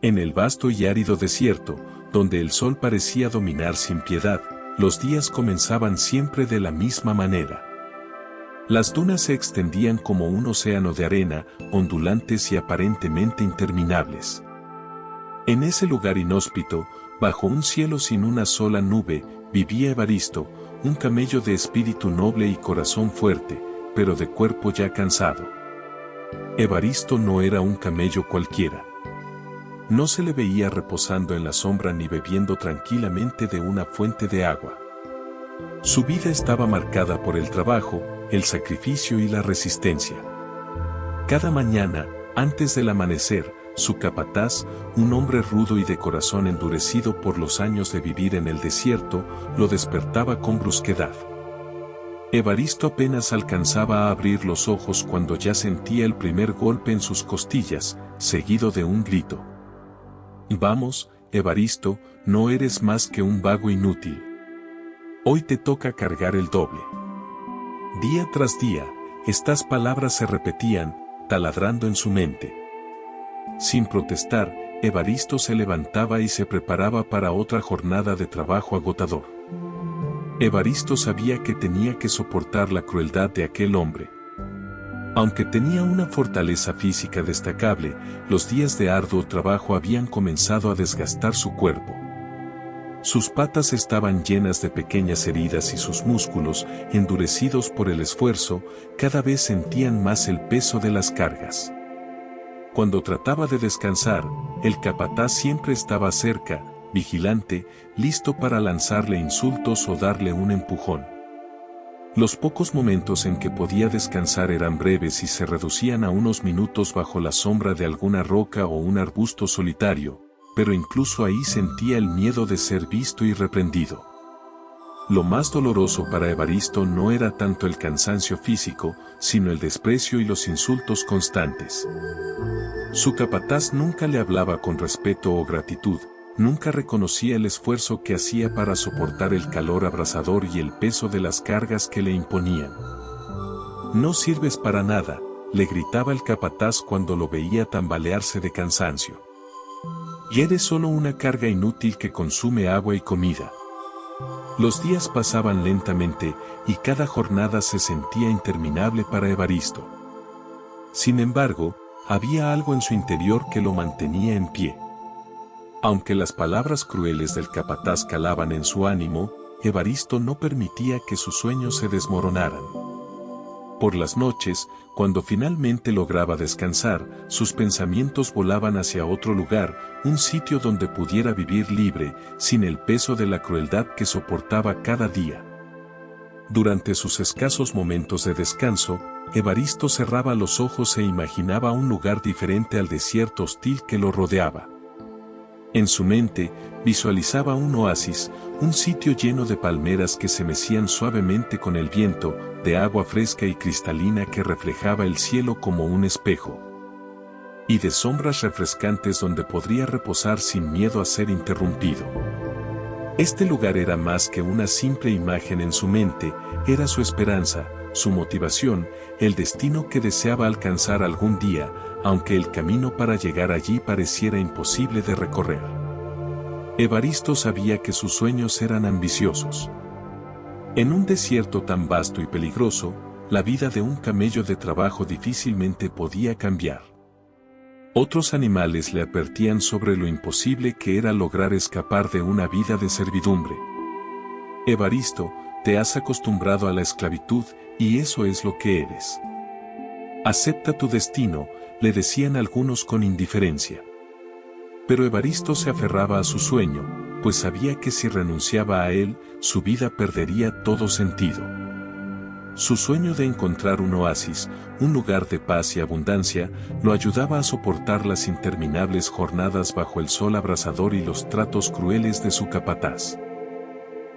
En el vasto y árido desierto, donde el sol parecía dominar sin piedad, los días comenzaban siempre de la misma manera. Las dunas se extendían como un océano de arena, ondulantes y aparentemente interminables. En ese lugar inhóspito, bajo un cielo sin una sola nube, vivía Evaristo, un camello de espíritu noble y corazón fuerte, pero de cuerpo ya cansado. Evaristo no era un camello cualquiera. No se le veía reposando en la sombra ni bebiendo tranquilamente de una fuente de agua. Su vida estaba marcada por el trabajo, el sacrificio y la resistencia. Cada mañana, antes del amanecer, su capataz, un hombre rudo y de corazón endurecido por los años de vivir en el desierto, lo despertaba con brusquedad. Evaristo apenas alcanzaba a abrir los ojos cuando ya sentía el primer golpe en sus costillas, seguido de un grito. «Vamos, Evaristo, no eres más que un vago inútil. Hoy te toca cargar el doble». Día tras día, estas palabras se repetían, taladrando en su mente. Sin protestar, Evaristo se levantaba y se preparaba para otra jornada de trabajo agotador. Evaristo sabía que tenía que soportar la crueldad de aquel hombre. Aunque tenía una fortaleza física destacable, los días de arduo trabajo habían comenzado a desgastar su cuerpo. Sus patas estaban llenas de pequeñas heridas y sus músculos, endurecidos por el esfuerzo, cada vez sentían más el peso de las cargas. Cuando trataba de descansar, el capataz siempre estaba cerca, vigilante, listo para lanzarle insultos o darle un empujón. Los pocos momentos en que podía descansar eran breves y se reducían a unos minutos bajo la sombra de alguna roca o un arbusto solitario, pero incluso ahí sentía el miedo de ser visto y reprendido. Lo más doloroso para Evaristo no era tanto el cansancio físico, sino el desprecio y los insultos constantes. Su capataz nunca le hablaba con respeto o gratitud, nunca reconocía el esfuerzo que hacía para soportar el calor abrasador y el peso de las cargas que le imponían. «No sirves para nada», le gritaba el capataz cuando lo veía tambalearse de cansancio. «Y eres solo una carga inútil que consume agua y comida». Los días pasaban lentamente, y cada jornada se sentía interminable para Evaristo. Sin embargo, había algo en su interior que lo mantenía en pie. Aunque las palabras crueles del capataz calaban en su ánimo, Evaristo no permitía que sus sueños se desmoronaran. Por las noches, cuando finalmente lograba descansar, sus pensamientos volaban hacia otro lugar, un sitio donde pudiera vivir libre, sin el peso de la crueldad que soportaba cada día. Durante sus escasos momentos de descanso, Evaristo cerraba los ojos e imaginaba un lugar diferente al desierto hostil que lo rodeaba. En su mente, visualizaba un oasis, un sitio lleno de palmeras que se mecían suavemente con el viento, de agua fresca y cristalina que reflejaba el cielo como un espejo, y de sombras refrescantes donde podría reposar sin miedo a ser interrumpido. Este lugar era más que una simple imagen en su mente, era su esperanza, su motivación, el destino que deseaba alcanzar algún día, aunque el camino para llegar allí pareciera imposible de recorrer. Evaristo sabía que sus sueños eran ambiciosos. En un desierto tan vasto y peligroso, la vida de un camello de trabajo difícilmente podía cambiar. Otros animales le advertían sobre lo imposible que era lograr escapar de una vida de servidumbre. Evaristo, te has acostumbrado a la esclavitud, y eso es lo que eres. Acepta tu destino, le decían algunos con indiferencia. Pero Evaristo se aferraba a su sueño, pues sabía que si renunciaba a él, su vida perdería todo sentido. Su sueño de encontrar un oasis, un lugar de paz y abundancia, lo ayudaba a soportar las interminables jornadas bajo el sol abrasador y los tratos crueles de su capataz.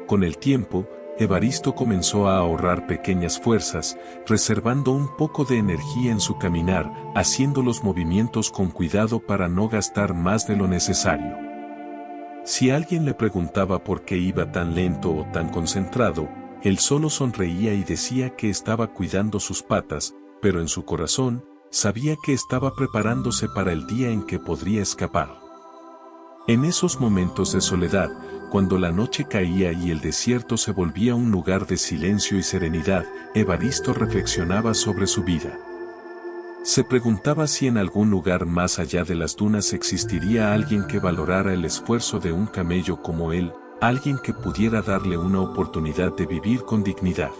Con el tiempo, Evaristo comenzó a ahorrar pequeñas fuerzas, reservando un poco de energía en su caminar, haciendo los movimientos con cuidado para no gastar más de lo necesario. Si alguien le preguntaba por qué iba tan lento o tan concentrado, él solo sonreía y decía que estaba cuidando sus patas, pero en su corazón, sabía que estaba preparándose para el día en que podría escapar. En esos momentos de soledad, cuando la noche caía y el desierto se volvía un lugar de silencio y serenidad, Evaristo reflexionaba sobre su vida. Se preguntaba si en algún lugar más allá de las dunas existiría alguien que valorara el esfuerzo de un camello como él, alguien que pudiera darle una oportunidad de vivir con dignidad.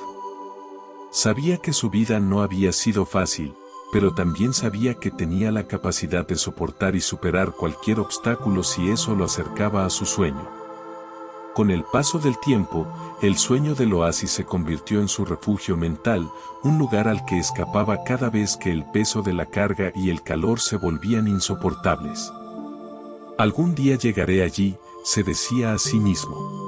Sabía que su vida no había sido fácil, pero también sabía que tenía la capacidad de soportar y superar cualquier obstáculo si eso lo acercaba a su sueño. Con el paso del tiempo, el sueño del oasis se convirtió en su refugio mental, un lugar al que escapaba cada vez que el peso de la carga y el calor se volvían insoportables. Algún día llegaré allí, se decía a sí mismo.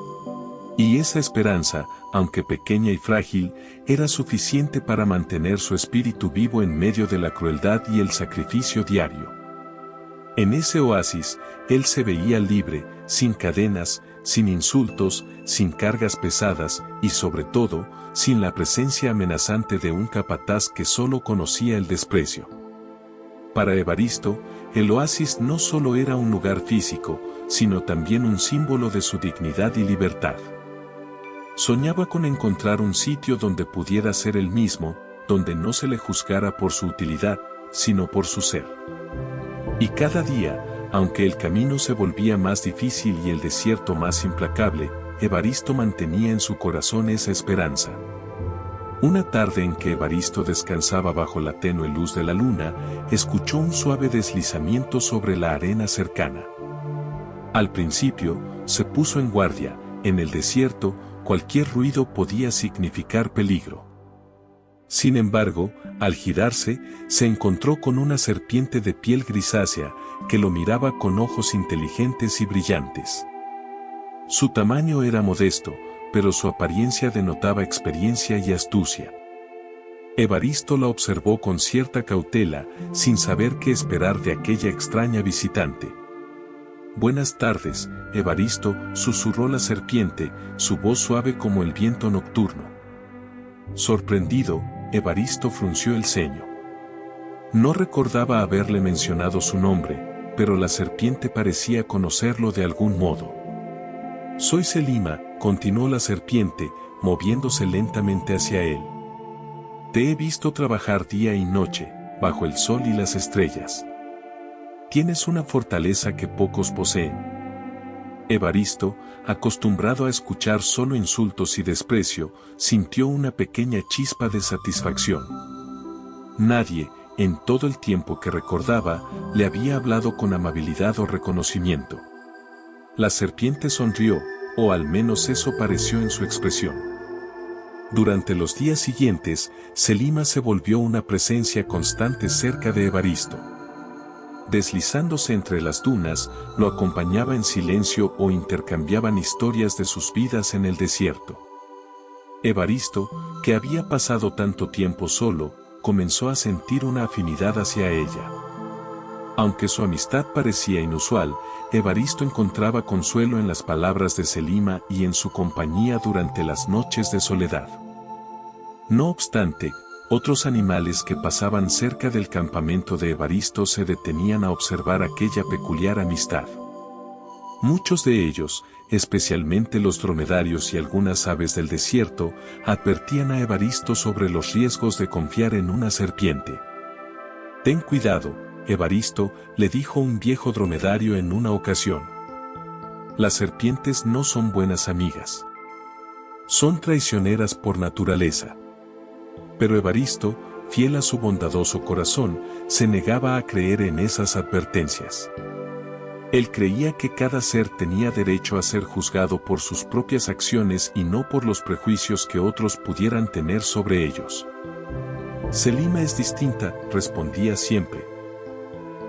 Y esa esperanza, aunque pequeña y frágil, era suficiente para mantener su espíritu vivo en medio de la crueldad y el sacrificio diario. En ese oasis, él se veía libre, sin cadenas, sin insultos, sin cargas pesadas y sobre todo, sin la presencia amenazante de un capataz que solo conocía el desprecio. Para Evaristo, el oasis no solo era un lugar físico, sino también un símbolo de su dignidad y libertad. Soñaba con encontrar un sitio donde pudiera ser él mismo, donde no se le juzgara por su utilidad, sino por su ser. Y cada día, aunque el camino se volvía más difícil y el desierto más implacable, Evaristo mantenía en su corazón esa esperanza. Una tarde en que Evaristo descansaba bajo la tenue luz de la luna, escuchó un suave deslizamiento sobre la arena cercana. Al principio, se puso en guardia. En el desierto, cualquier ruido podía significar peligro. Sin embargo, al girarse, se encontró con una serpiente de piel grisácea, que lo miraba con ojos inteligentes y brillantes. Su tamaño era modesto, pero su apariencia denotaba experiencia y astucia. Evaristo la observó con cierta cautela, sin saber qué esperar de aquella extraña visitante. «Buenas tardes, Evaristo», susurró la serpiente, su voz suave como el viento nocturno. Sorprendido, Evaristo frunció el ceño. No recordaba haberle mencionado su nombre, pero la serpiente parecía conocerlo de algún modo. «Soy Selima», continuó la serpiente, moviéndose lentamente hacia él. «Te he visto trabajar día y noche, bajo el sol y las estrellas. Tienes una fortaleza que pocos poseen». Evaristo, acostumbrado a escuchar solo insultos y desprecio, sintió una pequeña chispa de satisfacción. Nadie, en todo el tiempo que recordaba, le había hablado con amabilidad o reconocimiento. La serpiente sonrió, o al menos eso pareció en su expresión. Durante los días siguientes, Selima se volvió una presencia constante cerca de Evaristo. Deslizándose entre las dunas, lo acompañaba en silencio o intercambiaban historias de sus vidas en el desierto. Evaristo, que había pasado tanto tiempo solo, comenzó a sentir una afinidad hacia ella. Aunque su amistad parecía inusual, Evaristo encontraba consuelo en las palabras de Selima y en su compañía durante las noches de soledad. No obstante, otros animales que pasaban cerca del campamento de Evaristo se detenían a observar aquella peculiar amistad. Muchos de ellos, especialmente los dromedarios y algunas aves del desierto, advertían a Evaristo sobre los riesgos de confiar en una serpiente. «Ten cuidado, Evaristo», le dijo un viejo dromedario en una ocasión. «Las serpientes no son buenas amigas. Son traicioneras por naturaleza». Pero Evaristo, fiel a su bondadoso corazón, se negaba a creer en esas advertencias. Él creía que cada ser tenía derecho a ser juzgado por sus propias acciones y no por los prejuicios que otros pudieran tener sobre ellos. «Selima es distinta», respondía siempre.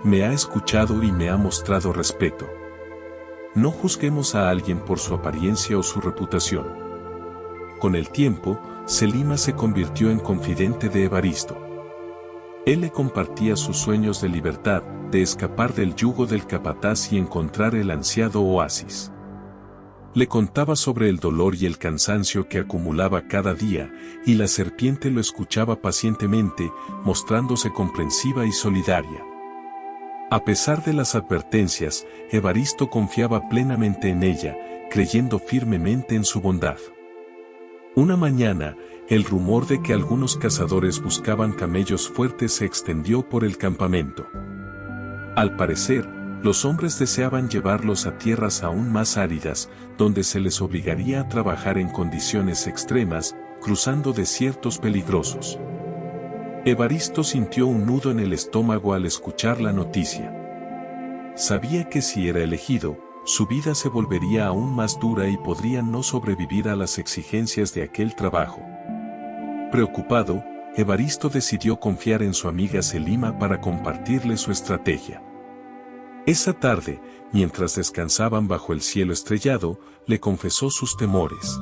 «Me ha escuchado y me ha mostrado respeto. No juzguemos a alguien por su apariencia o su reputación». Con el tiempo, Selima se convirtió en confidente de Evaristo. Él le compartía sus sueños de libertad, de escapar del yugo del capataz y encontrar el ansiado oasis. Le contaba sobre el dolor y el cansancio que acumulaba cada día, y la serpiente lo escuchaba pacientemente, mostrándose comprensiva y solidaria. A pesar de las advertencias, Evaristo confiaba plenamente en ella, creyendo firmemente en su bondad. Una mañana, el rumor de que algunos cazadores buscaban camellos fuertes se extendió por el campamento. Al parecer, los hombres deseaban llevarlos a tierras aún más áridas, donde se les obligaría a trabajar en condiciones extremas, cruzando desiertos peligrosos. Evaristo sintió un nudo en el estómago al escuchar la noticia. Sabía que si era elegido, su vida se volvería aún más dura y podría no sobrevivir a las exigencias de aquel trabajo. Preocupado, Evaristo decidió confiar en su amiga Selima para compartirle su estrategia. Esa tarde, mientras descansaban bajo el cielo estrellado, le confesó sus temores.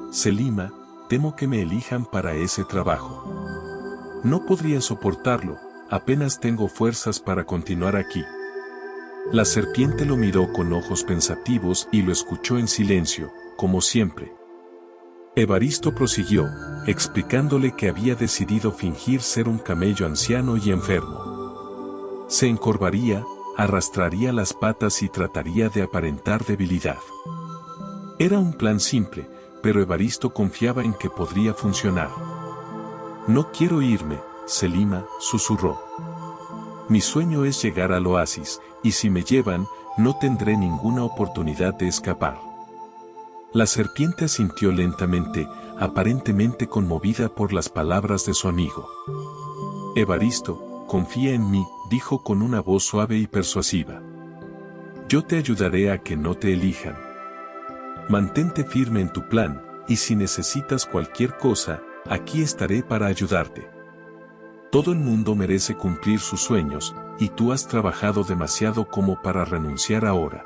Selima, temo que me elijan para ese trabajo. No podría soportarlo, apenas tengo fuerzas para continuar aquí. La serpiente lo miró con ojos pensativos y lo escuchó en silencio, como siempre. Evaristo prosiguió, explicándole que había decidido fingir ser un camello anciano y enfermo. Se encorvaría, arrastraría las patas y trataría de aparentar debilidad. Era un plan simple, pero Evaristo confiaba en que podría funcionar. No quiero irme, Selima, susurró. Mi sueño es llegar al oasis, y si me llevan, no tendré ninguna oportunidad de escapar. La serpiente asintió lentamente, aparentemente conmovida por las palabras de su amigo. Evaristo, confía en mí, dijo con una voz suave y persuasiva. Yo te ayudaré a que no te elijan. Mantente firme en tu plan, y si necesitas cualquier cosa, aquí estaré para ayudarte. Todo el mundo merece cumplir sus sueños, y tú has trabajado demasiado como para renunciar ahora.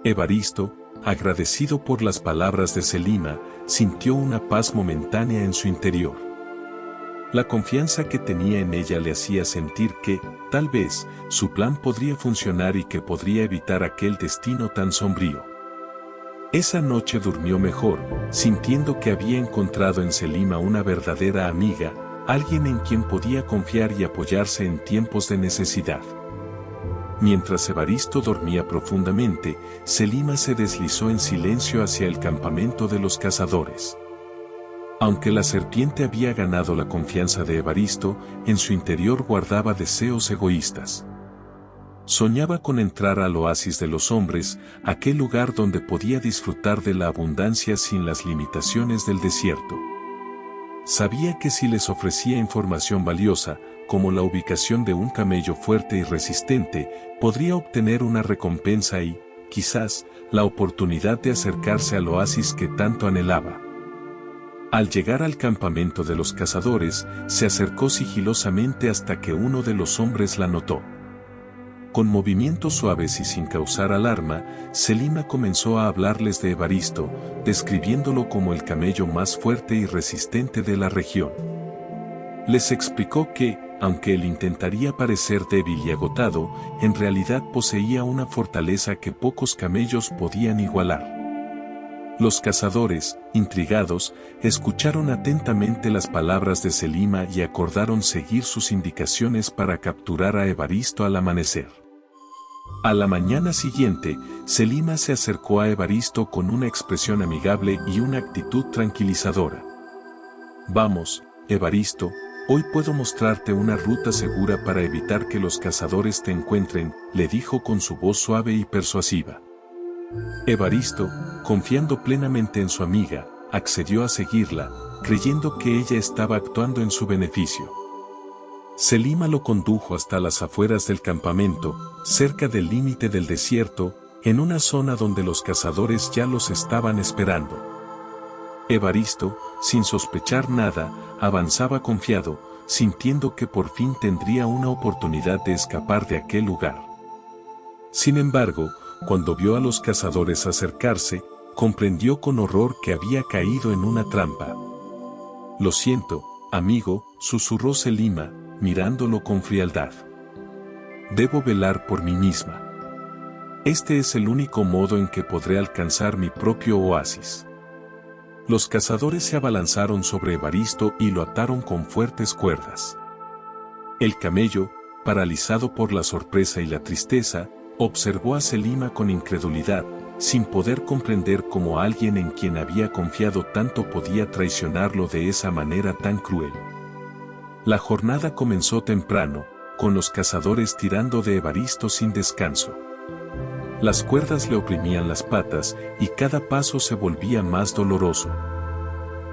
Evaristo, agradecido por las palabras de Selima, sintió una paz momentánea en su interior. La confianza que tenía en ella le hacía sentir que, tal vez, su plan podría funcionar y que podría evitar aquel destino tan sombrío. Esa noche durmió mejor, sintiendo que había encontrado en Selima una verdadera amiga, alguien en quien podía confiar y apoyarse en tiempos de necesidad. Mientras Evaristo dormía profundamente, Selima se deslizó en silencio hacia el campamento de los cazadores. Aunque la serpiente había ganado la confianza de Evaristo, en su interior guardaba deseos egoístas. Soñaba con entrar al oasis de los hombres, aquel lugar donde podía disfrutar de la abundancia sin las limitaciones del desierto. Sabía que si les ofrecía información valiosa, como la ubicación de un camello fuerte y resistente, podría obtener una recompensa y, quizás, la oportunidad de acercarse al oasis que tanto anhelaba. Al llegar al campamento de los cazadores, se acercó sigilosamente hasta que uno de los hombres la notó. Con movimientos suaves y sin causar alarma, Selima comenzó a hablarles de Evaristo, describiéndolo como el camello más fuerte y resistente de la región. Les explicó que, aunque él intentaría parecer débil y agotado, en realidad poseía una fortaleza que pocos camellos podían igualar. Los cazadores, intrigados, escucharon atentamente las palabras de Selima y acordaron seguir sus indicaciones para capturar a Evaristo al amanecer. A la mañana siguiente, Selima se acercó a Evaristo con una expresión amigable y una actitud tranquilizadora. Vamos, Evaristo, hoy puedo mostrarte una ruta segura para evitar que los cazadores te encuentren, le dijo con su voz suave y persuasiva. Evaristo, confiando plenamente en su amiga, accedió a seguirla, creyendo que ella estaba actuando en su beneficio. Selima lo condujo hasta las afueras del campamento, cerca del límite del desierto, en una zona donde los cazadores ya los estaban esperando. Evaristo, sin sospechar nada, avanzaba confiado, sintiendo que por fin tendría una oportunidad de escapar de aquel lugar. Sin embargo, cuando vio a los cazadores acercarse, comprendió con horror que había caído en una trampa. Lo siento, amigo, susurró Selima, mirándolo con frialdad. Debo velar por mí misma. Este es el único modo en que podré alcanzar mi propio oasis. Los cazadores se abalanzaron sobre Evaristo y lo ataron con fuertes cuerdas. El camello, paralizado por la sorpresa y la tristeza, observó a Selima con incredulidad, sin poder comprender cómo alguien en quien había confiado tanto podía traicionarlo de esa manera tan cruel. La jornada comenzó temprano, con los cazadores tirando de Evaristo sin descanso. Las cuerdas le oprimían las patas y cada paso se volvía más doloroso.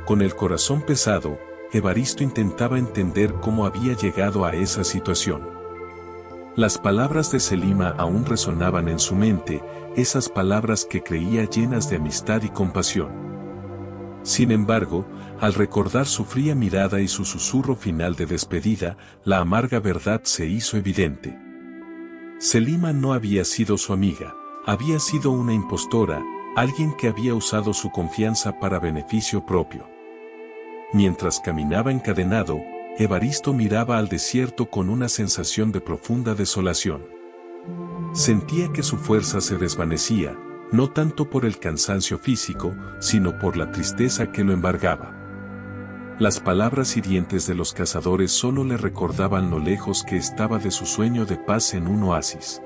Con el corazón pesado, Evaristo intentaba entender cómo había llegado a esa situación. Las palabras de Selima aún resonaban en su mente, esas palabras que creía llenas de amistad y compasión. Sin embargo, al recordar su fría mirada y su susurro final de despedida, la amarga verdad se hizo evidente. Selima no había sido su amiga, había sido una impostora, alguien que había usado su confianza para beneficio propio. Mientras caminaba encadenado, Evaristo miraba al desierto con una sensación de profunda desolación. Sentía que su fuerza se desvanecía, no tanto por el cansancio físico, sino por la tristeza que lo embargaba. Las palabras hirientes de los cazadores solo le recordaban lo lejos que estaba de su sueño de paz en un oasis.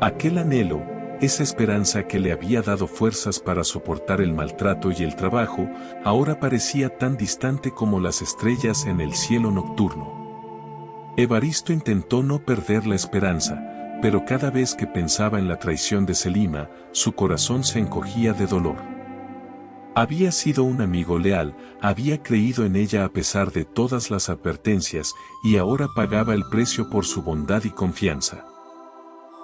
Aquel anhelo, esa esperanza que le había dado fuerzas para soportar el maltrato y el trabajo, ahora parecía tan distante como las estrellas en el cielo nocturno. Evaristo intentó no perder la esperanza, pero cada vez que pensaba en la traición de Selima, su corazón se encogía de dolor. Había sido un amigo leal, había creído en ella a pesar de todas las advertencias, y ahora pagaba el precio por su bondad y confianza.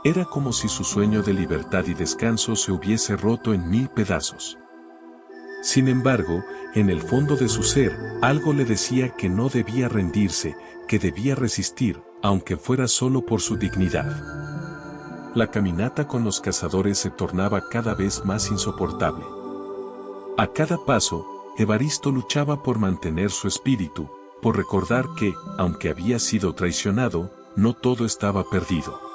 Era como si su sueño de libertad y descanso se hubiese roto en 1000 pedazos. Sin embargo, en el fondo de su ser, algo le decía que no debía rendirse, que debía resistir, aunque fuera solo por su dignidad. La caminata con los cazadores se tornaba cada vez más insoportable. A cada paso, Evaristo luchaba por mantener su espíritu, por recordar que, aunque había sido traicionado, no todo estaba perdido.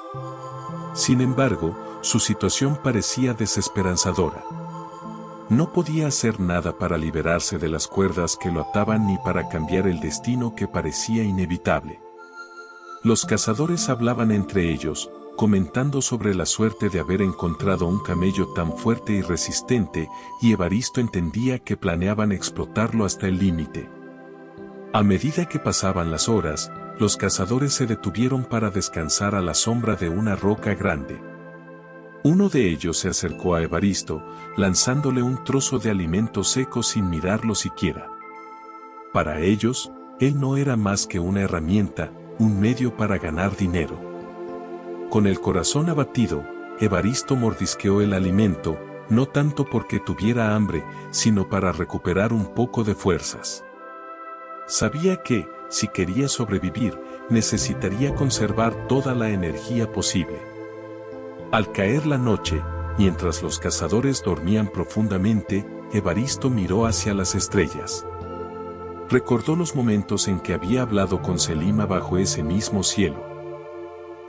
Sin embargo, su situación parecía desesperanzadora. No podía hacer nada para liberarse de las cuerdas que lo ataban ni para cambiar el destino que parecía inevitable. Los cazadores hablaban entre ellos, comentando sobre la suerte de haber encontrado un camello tan fuerte y resistente, y Evaristo entendía que planeaban explotarlo hasta el límite. A medida que pasaban las horas, los cazadores se detuvieron para descansar a la sombra de una roca grande. Uno de ellos se acercó a Evaristo, lanzándole un trozo de alimento seco sin mirarlo siquiera. Para ellos, él no era más que una herramienta, un medio para ganar dinero. Con el corazón abatido, Evaristo mordisqueó el alimento, no tanto porque tuviera hambre, sino para recuperar un poco de fuerzas. Sabía que, si quería sobrevivir, necesitaría conservar toda la energía posible. Al caer la noche, mientras los cazadores dormían profundamente, Evaristo miró hacia las estrellas. Recordó los momentos en que había hablado con Selima bajo ese mismo cielo.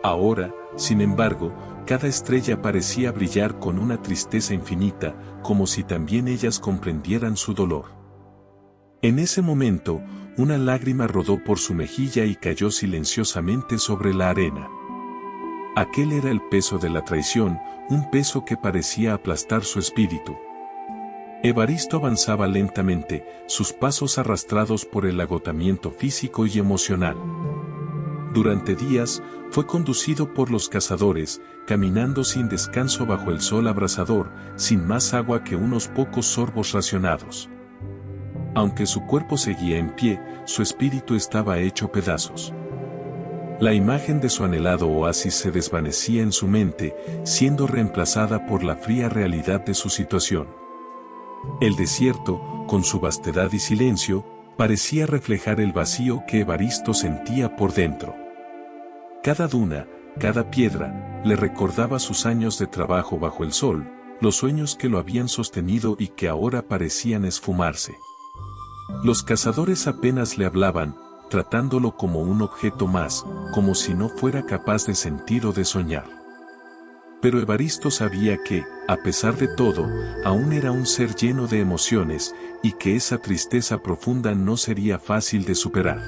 Ahora, sin embargo, cada estrella parecía brillar con una tristeza infinita, como si también ellas comprendieran su dolor. En ese momento, una lágrima rodó por su mejilla y cayó silenciosamente sobre la arena. Aquel era el peso de la traición, un peso que parecía aplastar su espíritu. Evaristo avanzaba lentamente, sus pasos arrastrados por el agotamiento físico y emocional. Durante días, fue conducido por los cazadores, caminando sin descanso bajo el sol abrasador, sin más agua que unos pocos sorbos racionados. Aunque su cuerpo seguía en pie, su espíritu estaba hecho pedazos. La imagen de su anhelado oasis se desvanecía en su mente, siendo reemplazada por la fría realidad de su situación. El desierto, con su vastedad y silencio, parecía reflejar el vacío que Evaristo sentía por dentro. Cada duna, cada piedra, le recordaba sus años de trabajo bajo el sol, los sueños que lo habían sostenido y que ahora parecían esfumarse. Los cazadores apenas le hablaban, tratándolo como un objeto más, como si no fuera capaz de sentir o de soñar. Pero Evaristo sabía que, a pesar de todo, aún era un ser lleno de emociones, y que esa tristeza profunda no sería fácil de superar.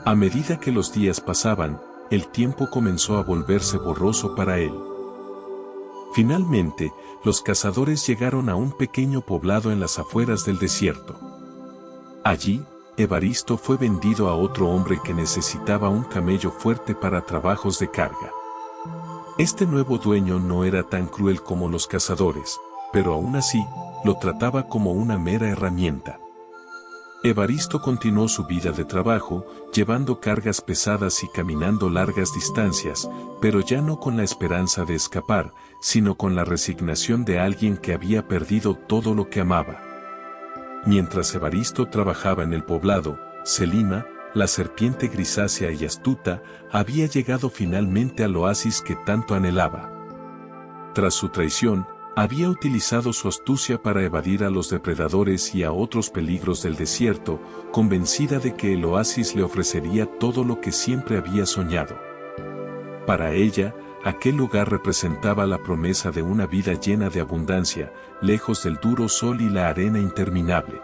A medida que los días pasaban, el tiempo comenzó a volverse borroso para él. Finalmente, los cazadores llegaron a un pequeño poblado en las afueras del desierto. Allí, Evaristo fue vendido a otro hombre que necesitaba un camello fuerte para trabajos de carga. Este nuevo dueño no era tan cruel como los cazadores, pero aún así, lo trataba como una mera herramienta. Evaristo continuó su vida de trabajo, llevando cargas pesadas y caminando largas distancias, pero ya no con la esperanza de escapar, sino con la resignación de alguien que había perdido todo lo que amaba. Mientras Evaristo trabajaba en el poblado, Selima, la serpiente grisácea y astuta, había llegado finalmente al oasis que tanto anhelaba. Tras su traición, había utilizado su astucia para evadir a los depredadores y a otros peligros del desierto, convencida de que el oasis le ofrecería todo lo que siempre había soñado. Para ella, aquel lugar representaba la promesa de una vida llena de abundancia, lejos del duro sol y la arena interminable.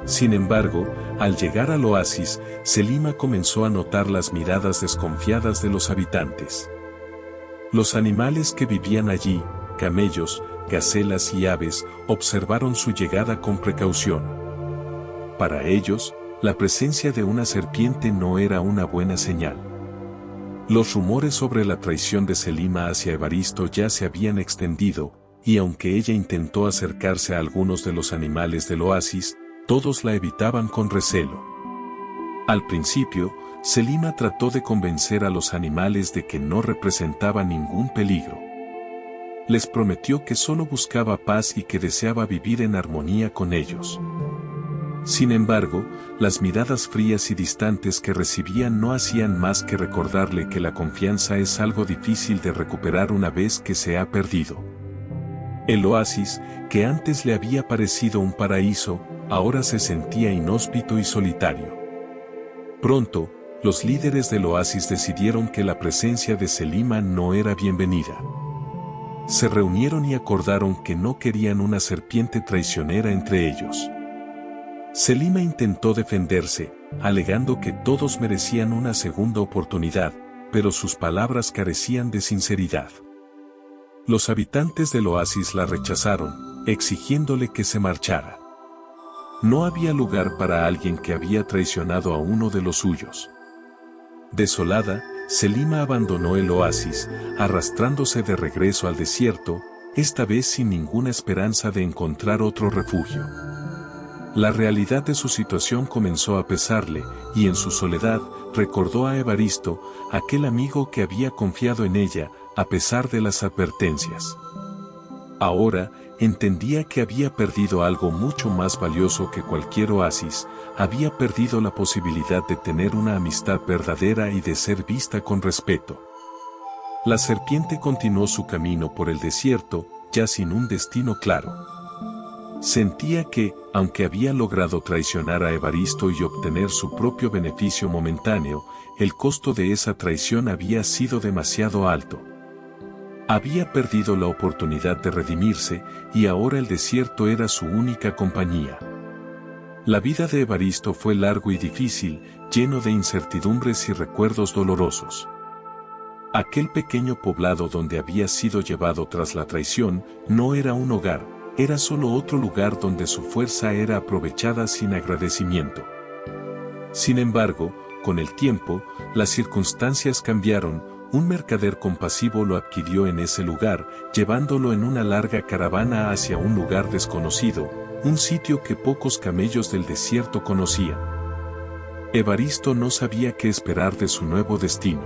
Sin embargo, al llegar al oasis, Selima comenzó a notar las miradas desconfiadas de los habitantes. Los animales que vivían allí, camellos, gacelas y aves, observaron su llegada con precaución. Para ellos, la presencia de una serpiente no era una buena señal. Los rumores sobre la traición de Selima hacia Evaristo ya se habían extendido, y aunque ella intentó acercarse a algunos de los animales del oasis, todos la evitaban con recelo. Al principio, Selima trató de convencer a los animales de que no representaba ningún peligro. Les prometió que solo buscaba paz y que deseaba vivir en armonía con ellos. Sin embargo, las miradas frías y distantes que recibían no hacían más que recordarle que la confianza es algo difícil de recuperar una vez que se ha perdido. El oasis, que antes le había parecido un paraíso, ahora se sentía inhóspito y solitario. Pronto, los líderes del oasis decidieron que la presencia de Selima no era bienvenida. Se reunieron y acordaron que no querían una serpiente traicionera entre ellos. Selima intentó defenderse, alegando que todos merecían una segunda oportunidad, pero sus palabras carecían de sinceridad. Los habitantes del oasis la rechazaron, exigiéndole que se marchara. No había lugar para alguien que había traicionado a uno de los suyos. Desolada, Selima abandonó el oasis, arrastrándose de regreso al desierto, esta vez sin ninguna esperanza de encontrar otro refugio. La realidad de su situación comenzó a pesarle, y en su soledad, recordó a Evaristo, aquel amigo que había confiado en ella, a pesar de las advertencias. Ahora, entendía que había perdido algo mucho más valioso que cualquier oasis, había perdido la posibilidad de tener una amistad verdadera y de ser vista con respeto. La serpiente continuó su camino por el desierto, ya sin un destino claro. Sentía que, aunque había logrado traicionar a Evaristo y obtener su propio beneficio momentáneo, el costo de esa traición había sido demasiado alto. Había perdido la oportunidad de redimirse, y ahora el desierto era su única compañía. La vida de Evaristo fue largo y difícil, lleno de incertidumbres y recuerdos dolorosos. Aquel pequeño poblado donde había sido llevado tras la traición, no era un hogar, era solo otro lugar donde su fuerza era aprovechada sin agradecimiento. Sin embargo, con el tiempo, las circunstancias cambiaron. Un mercader compasivo lo adquirió en ese lugar, llevándolo en una larga caravana hacia un lugar desconocido, un sitio que pocos camellos del desierto conocían. Evaristo no sabía qué esperar de su nuevo destino.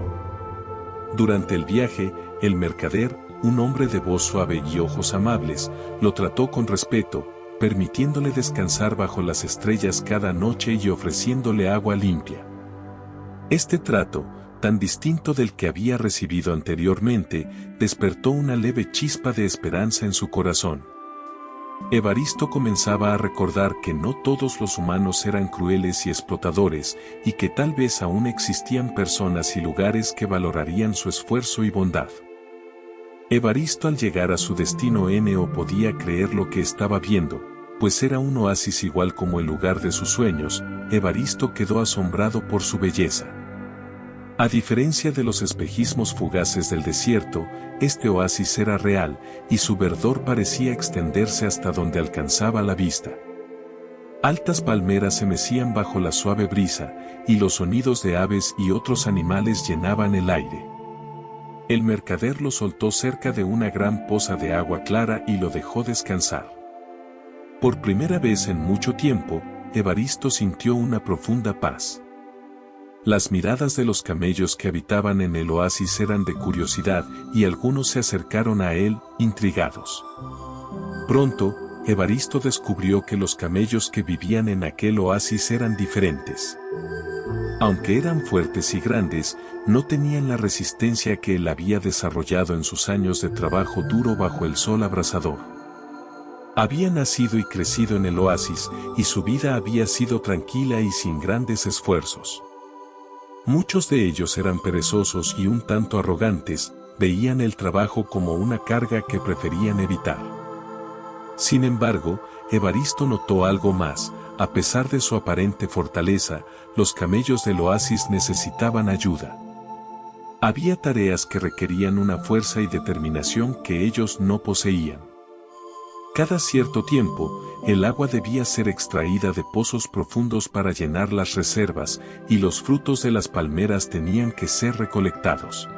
Durante el viaje, el mercader, un hombre de voz suave y ojos amables, lo trató con respeto, permitiéndole descansar bajo las estrellas cada noche y ofreciéndole agua limpia. Este trato, tan distinto del que había recibido anteriormente, despertó una leve chispa de esperanza en su corazón. Evaristo comenzaba a recordar que no todos los humanos eran crueles y explotadores, y que tal vez aún existían personas y lugares que valorarían su esfuerzo y bondad. Evaristo, al llegar a su destino, no podía creer lo que estaba viendo, pues era un oasis igual como el lugar de sus sueños. Evaristo quedó asombrado por su belleza. A diferencia de los espejismos fugaces del desierto, este oasis era real, y su verdor parecía extenderse hasta donde alcanzaba la vista. Altas palmeras se mecían bajo la suave brisa, y los sonidos de aves y otros animales llenaban el aire. El mercader lo soltó cerca de una gran poza de agua clara y lo dejó descansar. Por primera vez en mucho tiempo, Evaristo sintió una profunda paz. Las miradas de los camellos que habitaban en el oasis eran de curiosidad y algunos se acercaron a él, intrigados. Pronto, Evaristo descubrió que los camellos que vivían en aquel oasis eran diferentes. Aunque eran fuertes y grandes, no tenían la resistencia que él había desarrollado en sus años de trabajo duro bajo el sol abrasador. Había nacido y crecido en el oasis, y su vida había sido tranquila y sin grandes esfuerzos. Muchos de ellos eran perezosos y un tanto arrogantes, veían el trabajo como una carga que preferían evitar. Sin embargo, Evaristo notó algo más: a pesar de su aparente fortaleza, los camellos del oasis necesitaban ayuda. Había tareas que requerían una fuerza y determinación que ellos no poseían. Cada cierto tiempo, el agua debía ser extraída de pozos profundos para llenar las reservas, y los frutos de las palmeras tenían que ser recolectados.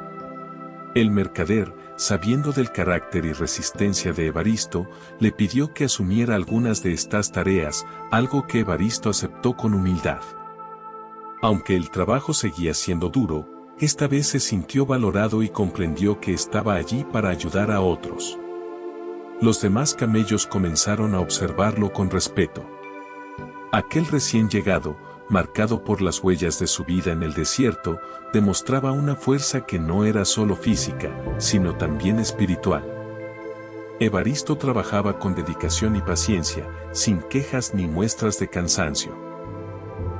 El mercader, sabiendo del carácter y resistencia de Evaristo, le pidió que asumiera algunas de estas tareas, algo que Evaristo aceptó con humildad. Aunque el trabajo seguía siendo duro, esta vez se sintió valorado y comprendió que estaba allí para ayudar a otros. Los demás camellos comenzaron a observarlo con respeto. Aquel recién llegado, marcado por las huellas de su vida en el desierto, demostraba una fuerza que no era solo física, sino también espiritual. Evaristo trabajaba con dedicación y paciencia, sin quejas ni muestras de cansancio.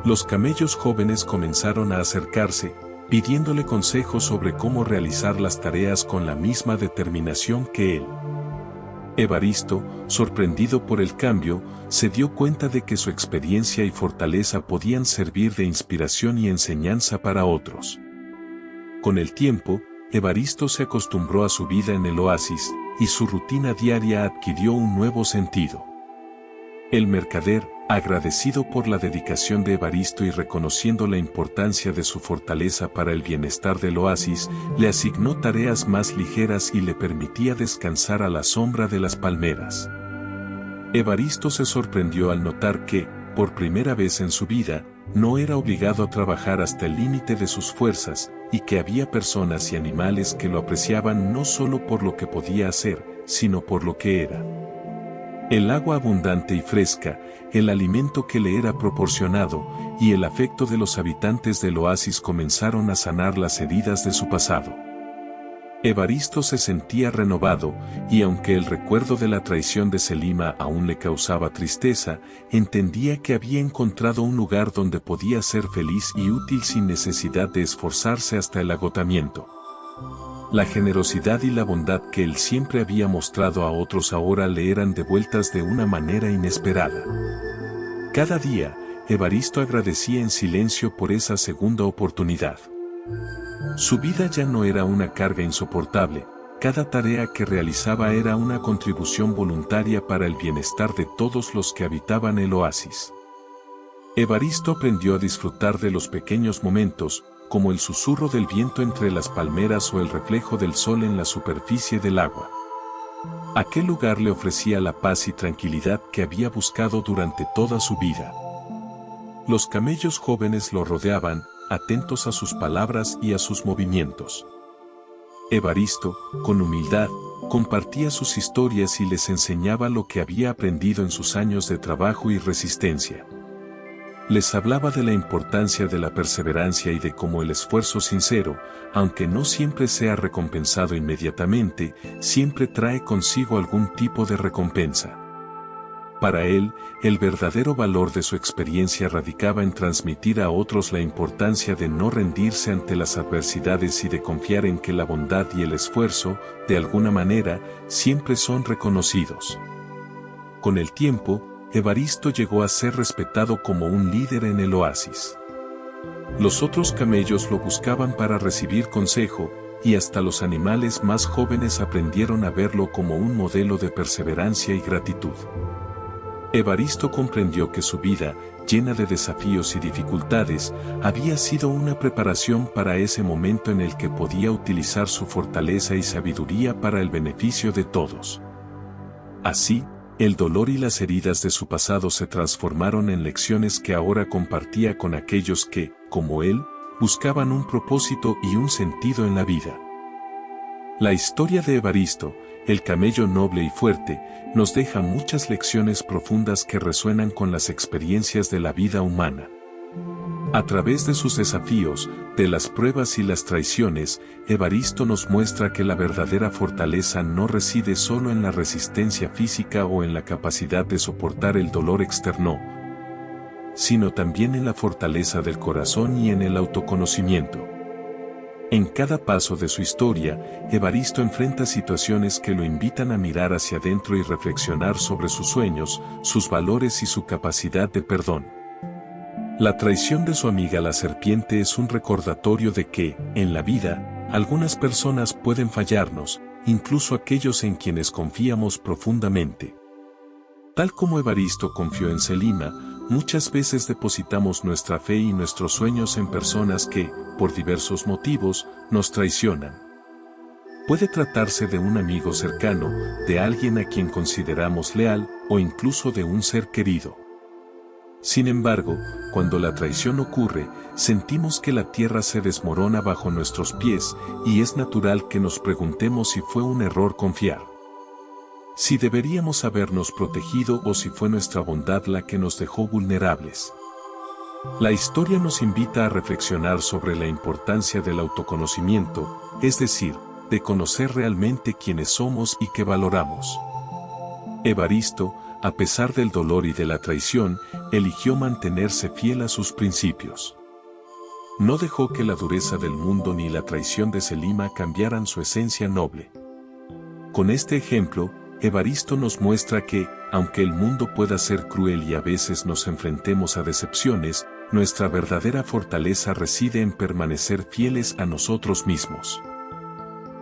Los camellos jóvenes comenzaron a acercarse, pidiéndole consejos sobre cómo realizar las tareas con la misma determinación que él. Evaristo, sorprendido por el cambio, se dio cuenta de que su experiencia y fortaleza podían servir de inspiración y enseñanza para otros. Con el tiempo, Evaristo se acostumbró a su vida en el oasis, y su rutina diaria adquirió un nuevo sentido. El mercader, agradecido por la dedicación de Evaristo y reconociendo la importancia de su fortaleza para el bienestar del oasis, le asignó tareas más ligeras y le permitía descansar a la sombra de las palmeras. Evaristo se sorprendió al notar que, por primera vez en su vida, no era obligado a trabajar hasta el límite de sus fuerzas, y que había personas y animales que lo apreciaban no solo por lo que podía hacer, sino por lo que era. El agua abundante y fresca, el alimento que le era proporcionado, y el afecto de los habitantes del oasis comenzaron a sanar las heridas de su pasado. Evaristo se sentía renovado, y aunque el recuerdo de la traición de Selima aún le causaba tristeza, entendía que había encontrado un lugar donde podía ser feliz y útil sin necesidad de esforzarse hasta el agotamiento. La generosidad y la bondad que él siempre había mostrado a otros ahora le eran devueltas de una manera inesperada. Cada día, Evaristo agradecía en silencio por esa segunda oportunidad. Su vida ya no era una carga insoportable, cada tarea que realizaba era una contribución voluntaria para el bienestar de todos los que habitaban el oasis. Evaristo aprendió a disfrutar de los pequeños momentos, como el susurro del viento entre las palmeras o el reflejo del sol en la superficie del agua. Aquel lugar le ofrecía la paz y tranquilidad que había buscado durante toda su vida. Los camellos jóvenes lo rodeaban, atentos a sus palabras y a sus movimientos. Evaristo, con humildad, compartía sus historias y les enseñaba lo que había aprendido en sus años de trabajo y resistencia. Les hablaba de la importancia de la perseverancia y de cómo el esfuerzo sincero, aunque no siempre sea recompensado inmediatamente, siempre trae consigo algún tipo de recompensa. Para él, el verdadero valor de su experiencia radicaba en transmitir a otros la importancia de no rendirse ante las adversidades y de confiar en que la bondad y el esfuerzo, de alguna manera, siempre son reconocidos. Con el tiempo, Evaristo llegó a ser respetado como un líder en el oasis. Los otros camellos lo buscaban para recibir consejo, y hasta los animales más jóvenes aprendieron a verlo como un modelo de perseverancia y gratitud. Evaristo comprendió que su vida, llena de desafíos y dificultades, había sido una preparación para ese momento en el que podía utilizar su fortaleza y sabiduría para el beneficio de todos. Así, el dolor y las heridas de su pasado se transformaron en lecciones que ahora compartía con aquellos que, como él, buscaban un propósito y un sentido en la vida. La historia de Evaristo, el camello noble y fuerte, nos deja muchas lecciones profundas que resuenan con las experiencias de la vida humana. A través de sus desafíos, de las pruebas y las traiciones, Evaristo nos muestra que la verdadera fortaleza no reside solo en la resistencia física o en la capacidad de soportar el dolor externo, sino también en la fortaleza del corazón y en el autoconocimiento. En cada paso de su historia, Evaristo enfrenta situaciones que lo invitan a mirar hacia adentro y reflexionar sobre sus sueños, sus valores y su capacidad de perdón. La traición de su amiga la serpiente es un recordatorio de que, en la vida, algunas personas pueden fallarnos, incluso aquellos en quienes confiamos profundamente. Tal como Evaristo confió en Selima, muchas veces depositamos nuestra fe y nuestros sueños en personas que, por diversos motivos, nos traicionan. Puede tratarse de un amigo cercano, de alguien a quien consideramos leal, o incluso de un ser querido. Sin embargo, cuando la traición ocurre, sentimos que la tierra se desmorona bajo nuestros pies, y es natural que nos preguntemos si fue un error confiar. Si deberíamos habernos protegido o si fue nuestra bondad la que nos dejó vulnerables. La historia nos invita a reflexionar sobre la importancia del autoconocimiento, es decir, de conocer realmente quiénes somos y qué valoramos. Evaristo, a pesar del dolor y de la traición, eligió mantenerse fiel a sus principios. No dejó que la dureza del mundo ni la traición de Selima cambiaran su esencia noble. Con este ejemplo, Evaristo nos muestra que, aunque el mundo pueda ser cruel y a veces nos enfrentemos a decepciones, nuestra verdadera fortaleza reside en permanecer fieles a nosotros mismos.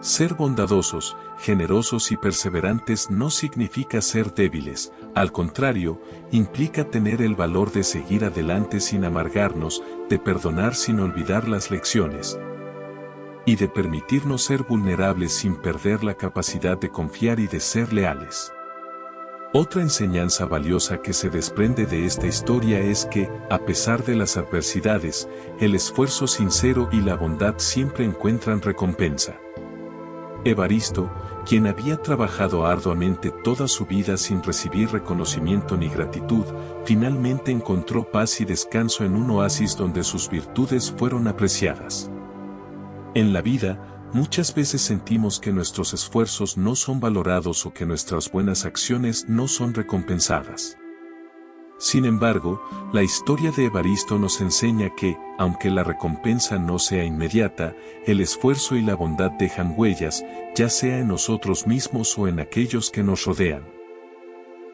Ser bondadosos, generosos y perseverantes no significa ser débiles, al contrario, implica tener el valor de seguir adelante sin amargarnos, de perdonar sin olvidar las lecciones, y de permitirnos ser vulnerables sin perder la capacidad de confiar y de ser leales. Otra enseñanza valiosa que se desprende de esta historia es que, a pesar de las adversidades, el esfuerzo sincero y la bondad siempre encuentran recompensa. Evaristo, quien había trabajado arduamente toda su vida sin recibir reconocimiento ni gratitud, finalmente encontró paz y descanso en un oasis donde sus virtudes fueron apreciadas. En la vida, muchas veces sentimos que nuestros esfuerzos no son valorados o que nuestras buenas acciones no son recompensadas. Sin embargo, la historia de Evaristo nos enseña que, aunque la recompensa no sea inmediata, el esfuerzo y la bondad dejan huellas, ya sea en nosotros mismos o en aquellos que nos rodean.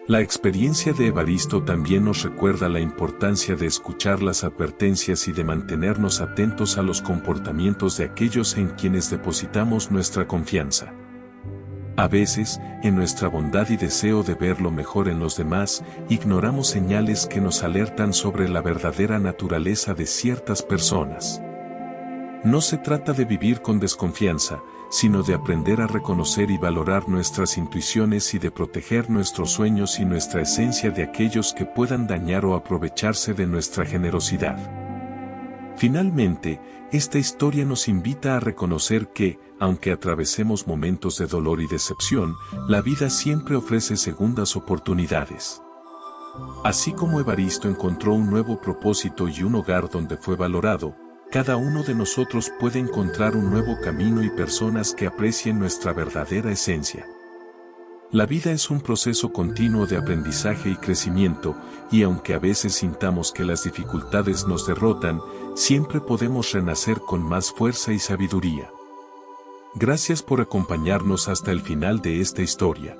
La experiencia de Evaristo también nos recuerda la importancia de escuchar las advertencias y de mantenernos atentos a los comportamientos de aquellos en quienes depositamos nuestra confianza. A veces, en nuestra bondad y deseo de ver lo mejor en los demás, ignoramos señales que nos alertan sobre la verdadera naturaleza de ciertas personas. No se trata de vivir con desconfianza, sino de aprender a reconocer y valorar nuestras intuiciones y de proteger nuestros sueños y nuestra esencia de aquellos que puedan dañar o aprovecharse de nuestra generosidad. Finalmente, esta historia nos invita a reconocer que, aunque atravesemos momentos de dolor y decepción, la vida siempre ofrece segundas oportunidades. Así como Evaristo encontró un nuevo propósito y un hogar donde fue valorado, cada uno de nosotros puede encontrar un nuevo camino y personas que aprecien nuestra verdadera esencia. La vida es un proceso continuo de aprendizaje y crecimiento, y aunque a veces sintamos que las dificultades nos derrotan, siempre podemos renacer con más fuerza y sabiduría. Gracias por acompañarnos hasta el final de esta historia.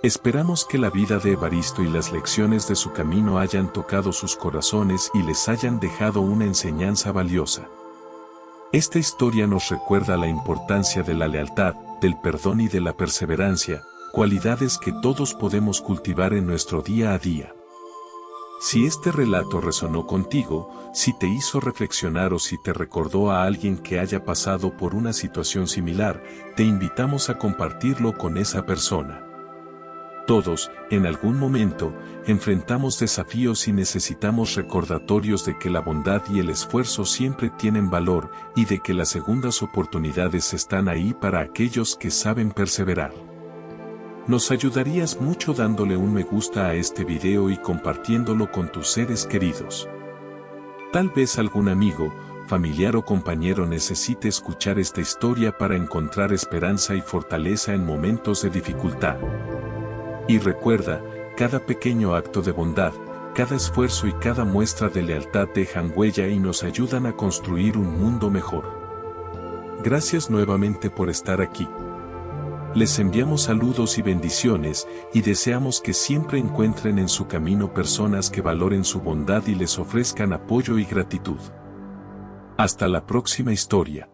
Esperamos que la vida de Evaristo y las lecciones de su camino hayan tocado sus corazones y les hayan dejado una enseñanza valiosa. Esta historia nos recuerda la importancia de la lealtad, del perdón y de la perseverancia, cualidades que todos podemos cultivar en nuestro día a día. Si este relato resonó contigo, si te hizo reflexionar o si te recordó a alguien que haya pasado por una situación similar, te invitamos a compartirlo con esa persona. Todos, en algún momento, enfrentamos desafíos y necesitamos recordatorios de que la bondad y el esfuerzo siempre tienen valor y de que las segundas oportunidades están ahí para aquellos que saben perseverar. Nos ayudarías mucho dándole un me gusta a este video y compartiéndolo con tus seres queridos. Tal vez algún amigo, familiar o compañero necesite escuchar esta historia para encontrar esperanza y fortaleza en momentos de dificultad. Y recuerda, cada pequeño acto de bondad, cada esfuerzo y cada muestra de lealtad dejan huella y nos ayudan a construir un mundo mejor. Gracias nuevamente por estar aquí. Les enviamos saludos y bendiciones, y deseamos que siempre encuentren en su camino personas que valoren su bondad y les ofrezcan apoyo y gratitud. Hasta la próxima historia.